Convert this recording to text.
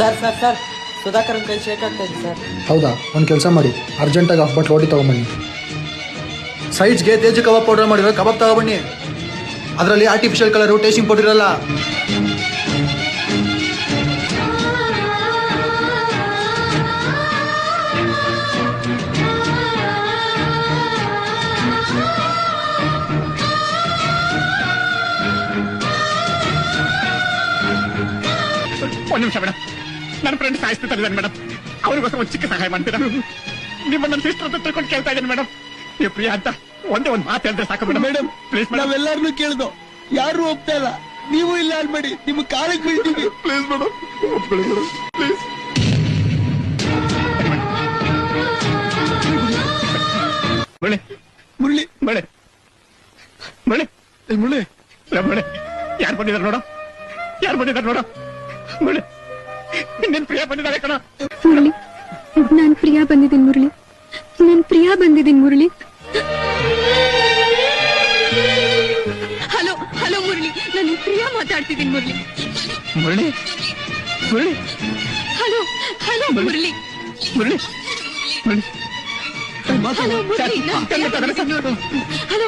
Sir sir sir Sudhakaran ಕೈ shake ಆಗ್ತಾ ಇದೆ ಸರ್. ಹೌದಾ, ಒಂದು ಕೆಲಸ ಮಾಡಿ, ಅರ್ಜೆಂಟಾಗಿ ಹಾಫ್ ಬಟ್ ರೋಟಿ ತೊಗೊಂಬನ್ನಿ. ಸೈಡ್ಸ್ಗೆ ತೇಜು ಕಬಾಬ್ ಪೌಡರ್ ಮಾಡಿರೋ ಕಬಾಬ್ ತಗೊಬನ್ನಿ. ಅದರಲ್ಲಿ ಆರ್ಟಿಫಿಷಿಯಲ್ ಕಲರು ಟೇಸ್ಟಿಂಗ್ ಪೌಡರ್ ಇರಲ್ಲ. ಒಂದು ನಿಮಿಷ ಮೇಡಮ್, ನನ್ನ ಫ್ರೆಂಡ್ ಸಾಯಿಸ್ತಿದ್ದಾರೆ ಮೇಡಮ್. ಅವ್ರಿಗೋಸ್ಕರ ಒಂದು ಚಿಕ್ಕ ಸಹಾಯ ಮಾಡ್ತೀರಾ? ನಿಮ್ಮ ನನ್ನ ಸಿಸ್ಟರ್ ಹತ್ರ ತಿಳ್ಕೊಂಡು ಕೇಳ್ತಾ ಇದ್ದೇನೆ ಮೇಡಮ್. ನೀವು ಪ್ರಿಯಾ ಅಂತ ಒಂದೇ ಒಂದು ಮಾತು ಹೇಳಿದ್ರೆ ಸಾಕು ಮೇಡಮ್. ಮೇಡಮ್ ಪ್ಲೀಸ್, ನಾವೆಲ್ಲರನ್ನು ಕೇಳ್ದೋ, ಯಾರು ಒಪ್ತಾ ಇಲ್ಲ. ನೀವು ಇಲ್ಲ ಅನ್ಬೇಡಿ, ನಿಮ್ಮ ಕಾಲಿಗೆ ಬೀಳ್ತೀವಿ. ಪ್ಲೀಸ್ ಮೇಡಮ್, ಒಪ್ಕೊಳ್ಳಿ ಮೇಡಮ್ ಪ್ಲೀಸ್. ಮುರಳಿ ಮುರಳಿ ಮುರಳಿ ಮುರಳಿ ಮುರಳಿ ಮುರಳಿ ಯಾರು ಬಂದಿದ್ದಾರೆ ನೋಡ, ಯಾರು ಬಂದಿದ್ದಾರೆ ನೋಡ. ಮುರಳಿ ನಿನ್ ಪ್ರಿಯಾ ಬಂದಿದ್ದಾರೆ ಕಣ. ಮುರಳಿ, ನಾನ್ ಪ್ರಿಯಾ ಬಂದಿದ್ದೀನಿ ಮುರಳಿ, ನಾನ್ ಪ್ರಿಯಾ ಬಂದಿದ್ದೀನಿ ಮುರಳಿ. ಹಲೋ ಹಲೋ ಮುರಳಿ, ನಾನು ಪ್ರಿಯಾ ಮಾತಾಡ್ತಿದ್ದೀನಿ Murali. Murali Murali hello hello Murali, Murali Murali hello Murali, ನಾನು ಪ್ರಿಯಾ ಬಂದಿದ್ದೀನಿ ನೋಡು. ಹಲೋ